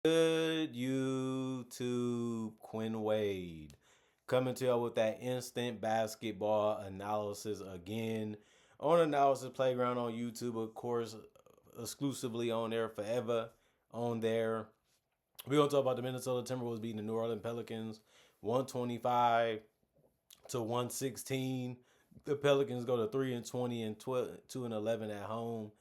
Good YouTube, Quinn Wade coming to y'all with that instant basketball analysis again on Analysis Playground on YouTube, of course, exclusively on there forever. On there, we're gonna talk about the Minnesota Timberwolves beating the New Orleans Pelicans 125 to 116. The Pelicans go to 3-20 and 2-11 at home.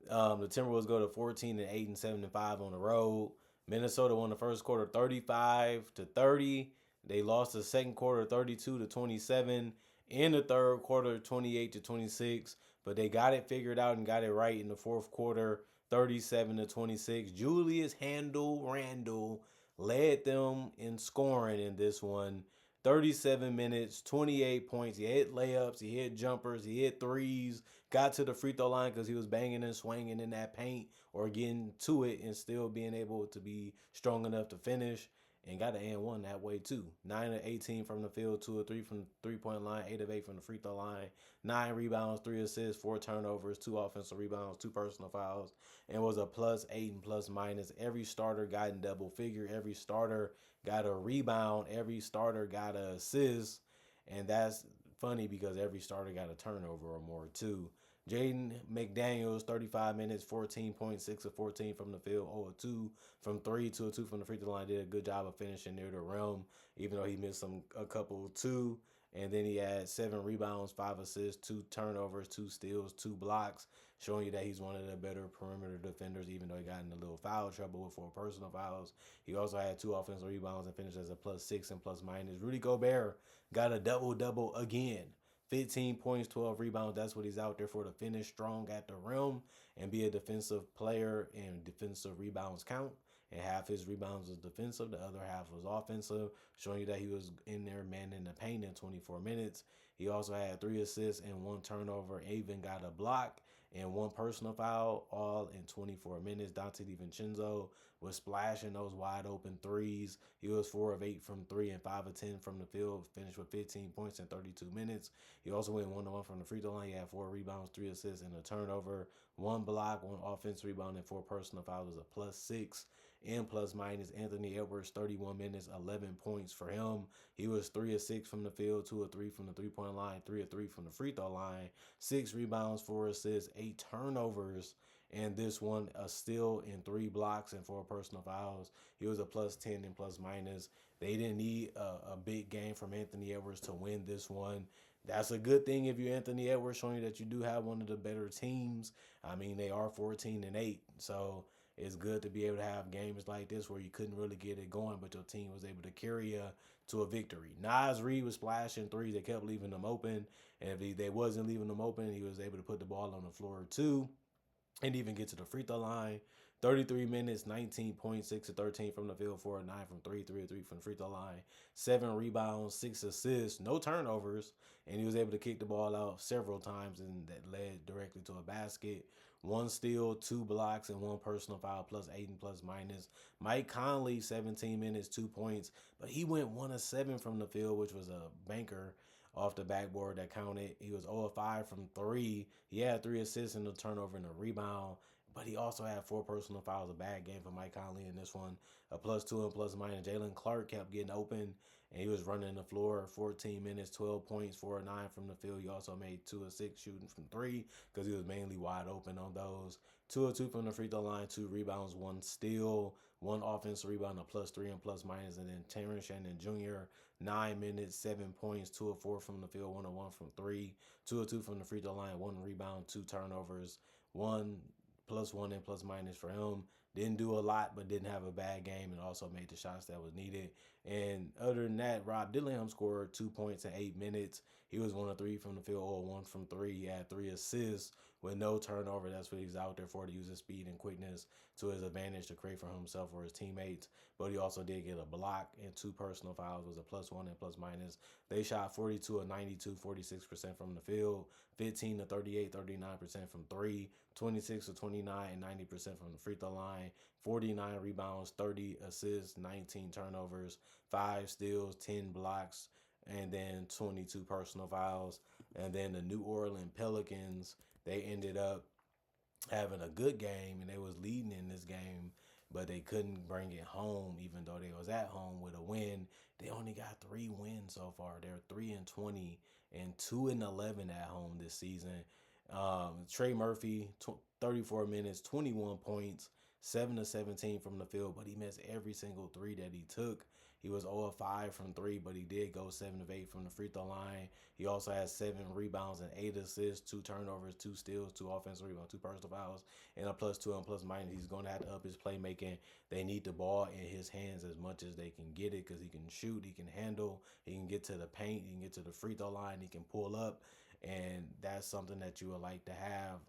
The Timberwolves go to 14-8 and 7-5 on the road. Minnesota won the first quarter 35-30. They lost the second quarter 32-27. In the third quarter 28-26. But they got it figured out and got it right in the fourth quarter 37-26. Julius Randle led them in scoring in this one. 37 minutes, 28 points. He hit layups, he hit jumpers, he hit threes, got to the free throw line because he was banging and swinging in that paint or getting to it and still being able to be strong enough to finish. And got an and one that way too. 9 of 18 from the field, 2 of 3 from the 3-point line, 8 of 8 from the free throw line, 9 rebounds, 3 assists, 4 turnovers, 2 offensive rebounds, 2 personal fouls, and was a +8 and plus minus. Every starter got in double figure. Every starter got a rebound. Every starter got an assist. And that's funny because every starter got a turnover or more too. Jaden McDaniels, 35 minutes, 14 points, 6 of 14 from the field, 0 of 2 from 3, 2 of 2 from the free throw line. Did a good job of finishing near the rim, even though he missed a couple too. And then he had 7 rebounds, 5 assists, 2 turnovers, 2 steals, 2 blocks, showing you that he's one of the better perimeter defenders, even though he got in a little foul trouble with 4 personal fouls. He also had 2 offensive rebounds and finished as a +6 and plus minus. Rudy Gobert got a double-double again. 15 points, 12 rebounds. That's what he's out there for, to finish strong at the rim and be a defensive player, and defensive rebounds count. And half his rebounds was defensive, the other half was offensive, showing you that he was in there manning the paint in 24 minutes. He also had 3 assists and 1 turnover, even got a block and 1 personal foul, all in 24 minutes. Dante DiVincenzo was splashing those wide open threes. He was 4 of 8 from 3 and 5 of 10 from the field, finished with 15 points in 32 minutes. He also went 1-1 from the free throw line. He had 4 rebounds, 3 assists, and a turnover, 1 block, 1 offensive rebound, and 4 personal fouls. Was a +6 and plus minus. Anthony Edwards, 31 minutes, 11 points for him. He was 3 of 6 from the field, 2 of 3 from the 3-point line, 3 of 3 from the free throw line, 6 rebounds, 4 assists, 8 turnovers, and this one a steal and 3 blocks and 4 personal fouls. He was a +10 and plus minus. They didn't need a big game from Anthony Edwards to win this one. That's a good thing if you're Anthony Edwards, showing you that you do have one of the better teams. I mean, they are 14-8, so it's good to be able to have games like this where you couldn't really get it going, but your team was able to carry you to a victory. Nas Reed was splashing threes. They kept leaving them open, and if they wasn't leaving them open, he was able to put the ball on the floor too and even get to the free throw line. 33 minutes, 19 points, 6 of 13 from the field, 4 of 9 from 3, 3 of 3 from the free throw line, 7 rebounds, 6 assists, no turnovers, and he was able to kick the ball out several times, and that led directly to a basket. 1 steal, 2 blocks, and 1 personal foul, +8 and plus minus. Mike Conley, 17 minutes, 2 points, but he went 1 of 7 from the field, which was a banker off the backboard that counted. He was 0 of 5 from 3. He had 3 assists and a turnover and a rebound, but he also had 4 personal fouls. A bad game for Mike Conley in this one. A +2 and plus minus. Jalen Clark kept getting open, and he was running the floor 14 minutes, 12 points, 4 of 9 from the field. He also made 2 of 6 shooting from 3 because he was mainly wide open on those. 2 of 2 from the free throw line, 2 rebounds, 1 steal, 1 offensive rebound, a +3 and plus minus. And then Terrence Shannon Jr., 9 minutes, 7 points, 2 of 4 from the field, 1 of 1 from 3, 2 of 2 from the free throw line, 1 rebound, 2 turnovers, 1 +1 and plus minus for him. Didn't do a lot, but didn't have a bad game, and also made the shots that was needed. And other than that, Rob Dillingham scored 2 points in 8 minutes. He was 1 of 3 from the field, or 1 from 3. He had 3 assists with no turnover. That's what he's out there for, to use his speed and quickness to his advantage to create for himself or his teammates. But he also did get a block and 2 personal fouls. Was a +1 and plus minus. They shot 42 of 92, 46% from the field, 15 to 38, 39% from 3, 26 to 29, and 90% from the free throw line, 49 rebounds, 30 assists, 19 turnovers, 5 steals, 10 blocks, and then 22 personal fouls. And then the New Orleans Pelicans, they ended up having a good game, and they was leading in this game, but they couldn't bring it home, even though they was at home with a win. They only got 3 wins so far. They're 3-20 and 2-11 at home this season. Trey Murphy, 34 minutes, 21 points, 7 of 17 from the field, but he missed every single three that he took. He was 0 of 5 from three, but he did go 7 of 8 from the free throw line. He also has 7 rebounds and 8 assists, 2 turnovers, 2 steals, 2 offensive rebounds, 2 personal fouls, and a +2 and plus minus. He's going to have to up his playmaking. They need the ball in his hands as much as they can get it because he can shoot, he can handle, he can get to the paint, he can get to the free throw line, he can pull up, and that's something that you would like to have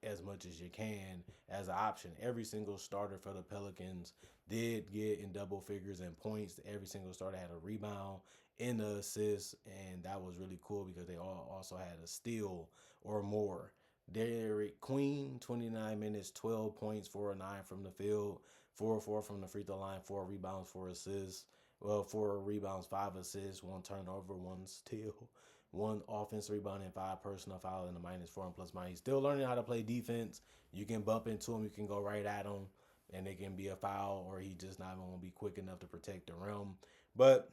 as much as you can as an option. Every single starter for the Pelicans did get in double figures in points. Every single starter had a rebound in the assist, and that was really cool because they all also had a steal or more. Derek Queen, 29 minutes, 12 points, 4 of 9 from the field, 4 of 4 from the free throw line, 4 rebounds, 4 assists. Well, 4 rebounds, 5 assists, 1 turnover, 1 steal, 1 offensive rebound, and 5 personal foul in the -4 and plus minus. He's still learning how to play defense. You can bump into him, you can go right at him, and it can be a foul, or he just not going to be quick enough to protect the rim. But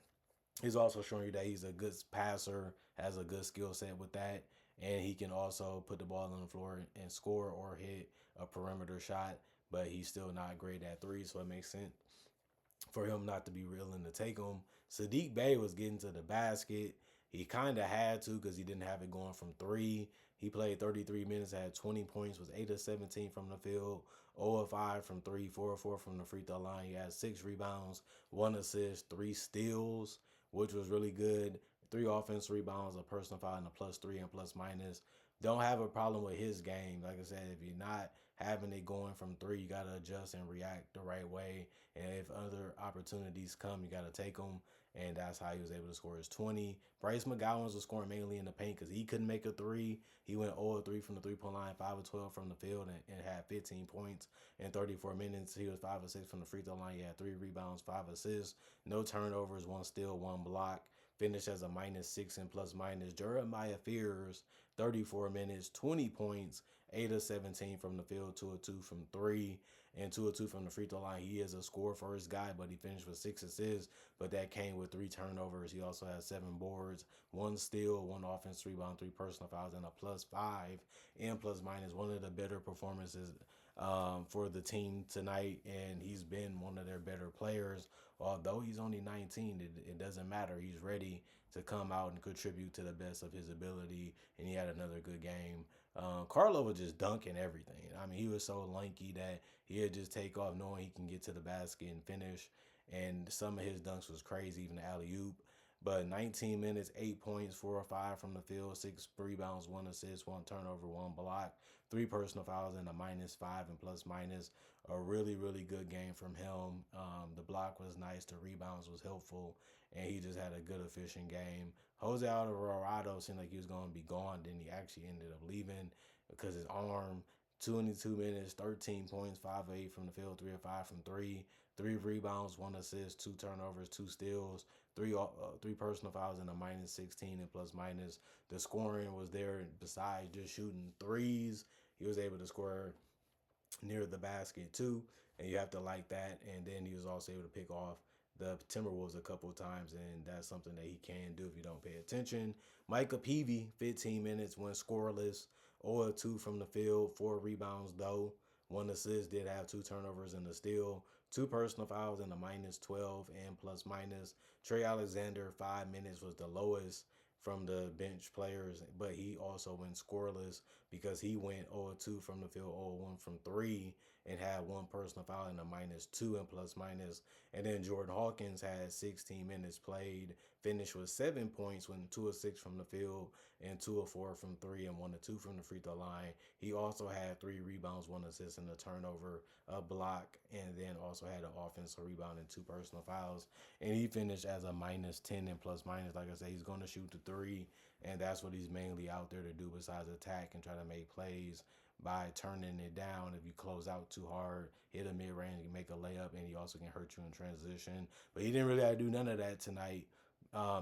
he's also showing you that he's a good passer, has a good skill set with that, and he can also put the ball on the floor and score or hit a perimeter shot. But he's still not great at three, so it makes sense for him not to be willing to take them. Sadiq Bey was getting to the basket. He kind of had to because he didn't have it going from three. He played 33 minutes, had 20 points, was 8 of 17 from the field, 0 of 5 from three, 4 of 4 from the free throw line. He had 6 rebounds, 1 assist, 3 steals, which was really good. 3 offensive rebounds, a personal foul, and a +3 and plus minus. Don't have a problem with his game. Like I said, if you're not having it going from three, you got to adjust and react the right way. And if other opportunities come, you got to take them. And that's how he was able to score his 20. Bryce McGowan was scoring mainly in the paint because he couldn't make a three. He went 0 of 3 from the three-point line, 5 of 12 from the field, and had 15 points in 34 minutes. He was 5 of 6 from the free throw line. He had 3 rebounds, 5 assists, no turnovers, 1 steal, 1 block. Finished as a -6 and plus minus. Jeremiah Fears, 34 minutes, 20 points, 8 of 17 from the field, 2 of 2 from three, and 2 of 2 from the free throw line. He is a score first guy, but he finished with 6 assists, but that came with 3 turnovers. He also has 7 boards, 1 steal, 1 offensive rebound, 3 personal fouls, and a +5 and plus minus. One of the better performances for the team tonight, and he's been one of their better players. Although he's only 19, it doesn't matter. He's ready to come out and contribute to the best of his ability, and he had another good game. Carlo was just dunking everything. I mean, he was so lanky that he'd just take off knowing he can get to the basket and finish. And some of his dunks was crazy, even the alley oop. But 19 minutes, 8 points, 4 or 5 from the field, 6 rebounds, 1 assist, 1 turnover, 1 block, 3 personal fouls, and a -5 and plus minus. A really, really good game from him. The block was nice, the rebounds was helpful, and he just had a good, efficient game. Jose Alvarado seemed like he was going to be gone, then he actually ended up leaving because his arm. 22 minutes, 13 points, 5 of 8 from the field, 3 of 5 from three, 3 rebounds, 1 assist, 2 turnovers, 2 steals, three personal fouls, and a -16 and plus minus. The scoring was there besides just shooting threes. He was able to score near the basket too, and you have to like that. And then he was also able to pick off the Timberwolves a couple of times, and that's something that he can do if you don't pay attention. Micah Peavy, 15 minutes, went scoreless, 0 of 2 from the field, 4 rebounds though, 1 assist, did have 2 turnovers and a steal, 2 personal fouls, and a -12 and plus minus. Trey Alexander, 5 minutes, was the lowest from the bench players, but he also went scoreless because he went 0 of 2 from the field, 0 of 1 from three, and had 1 personal foul and a -2 and plus minus. And then Jordan Hawkins had 16 minutes played, finished with 7 points, went 2 of 6 from the field, and 2 of 4 from three, and 1 of 2 from the free throw line. He also had 3 rebounds, 1 assist, and a turnover, a block, and then also had an offensive rebound and 2 personal fouls. And he finished as a -10 and plus minus. Like I said, he's going to shoot the three, and that's what he's mainly out there to do besides attack and try to make plays by turning it down. If you close out too hard, hit a mid-range, and make a layup, and he also can hurt you in transition. But he didn't really have to do none of that tonight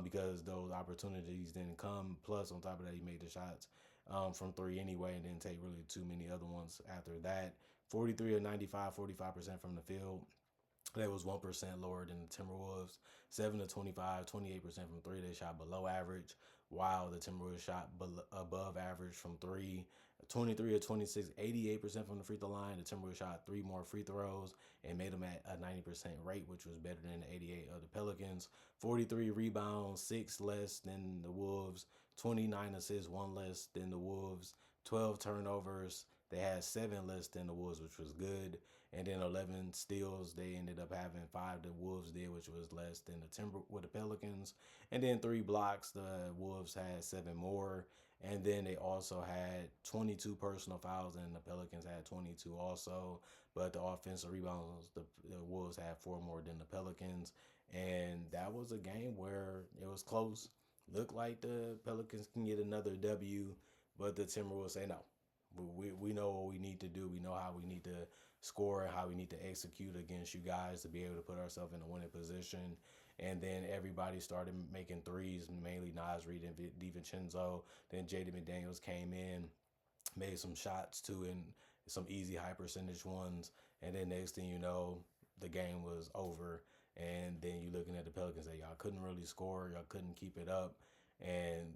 because those opportunities didn't come. Plus, on top of that, he made the shots from three anyway and didn't take really too many other ones after that. 43 of 95, 45% from the field. That was 1% lower than the Timberwolves. 7 to 25, 28% from three. They shot below average, while the Timberwolves shot above average from three. 23 to 26, 88% from the free throw line. The Timberwolves shot three more free throws and made them at a 90% rate, which was better than the 88 of the Pelicans. 43 rebounds, 6 less than the Wolves. 29 assists, 1 less than the Wolves. 12 turnovers. They had 7 less than the Wolves, which was good. And then 11 steals. They ended up having 5 the Wolves did, which was less than the Pelicans. And then 3 blocks. The Wolves had 7 more. And then they also had 22 personal fouls, and the Pelicans had 22 also. But the offensive rebounds, the Wolves had 4 more than the Pelicans. And that was a game where it was close. Looked like the Pelicans can get another W, but the Timberwolves say no. We know what we need to do. We know how we need to score and how we need to execute against you guys to be able to put ourselves in a winning position. And then everybody started making threes, mainly Nas Reed and DiVincenzo. Then Jaden McDaniels came in, made some shots too, and some easy high percentage ones. And then next thing you know, the game was over. And then you're looking at the Pelicans that y'all couldn't really score, y'all couldn't keep it up, and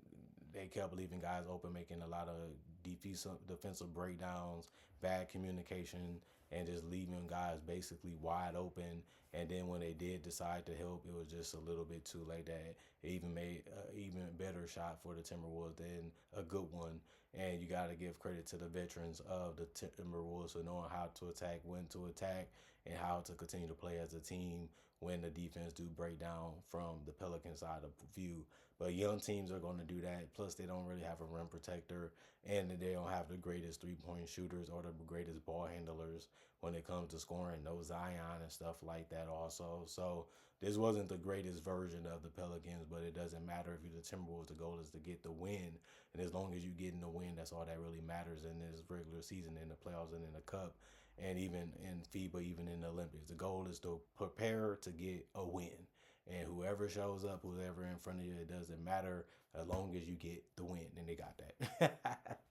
they kept leaving guys open, making a lot of defensive breakdowns, bad communication, and just leaving guys basically wide open. And then when they did decide to help, it was just a little bit too late. That it even made an even better shot for the Timberwolves than a good one. And you got to give credit to the veterans of the Timberwolves for knowing how to attack, when to attack, and how to continue to play as a team when the defense do break down from the Pelican side of view. But young teams are going to do that. Plus, they don't really have a rim protector, and they don't have the greatest three-point shooters or the greatest ball handlers when it comes to scoring. No Zion and stuff like that also. So this wasn't the greatest version of the Pelicans, but it doesn't matter if you're the Timberwolves. The goal is to get the win, and as long as you're getting the win, that's all that really matters in this regular season, in the playoffs, and in the Cup, and even in FIBA, even in the Olympics. The goal is to prepare to get a win. And whoever shows up, whoever in front of you, it doesn't matter as long as you get the win. And they got that.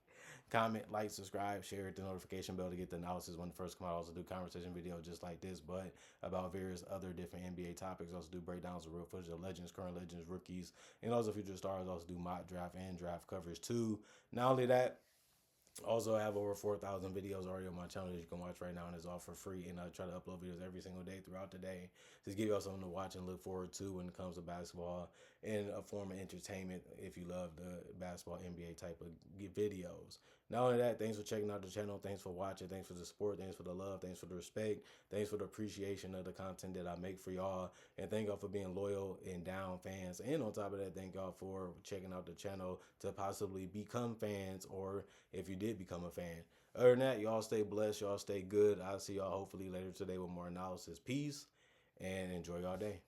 Comment, like, subscribe, share, hit the notification bell to get the analysis when it first come out. I also do conversation videos just like this, but about various other different NBA topics. Also do breakdowns of real footage of legends, current legends, rookies, and also future stars. Also do mock draft and draft coverage too. Not only that, also, I have over 4,000 videos already on my channel that you can watch right now, and it's all for free. And I try to upload videos every single day throughout the day. Just give y'all something to watch and look forward to when it comes to basketball and a form of entertainment if you love the basketball NBA type of videos. Not only that, thanks for checking out the channel. Thanks for watching. Thanks for the support. Thanks for the love. Thanks for the respect. Thanks for the appreciation of the content that I make for y'all. And thank y'all for being loyal and down fans. And on top of that, thank y'all for checking out the channel to possibly become fans, or if you did become a fan. Other than that, y'all stay blessed. Y'all stay good. I'll see y'all hopefully later today with more analysis. Peace and enjoy y'all day.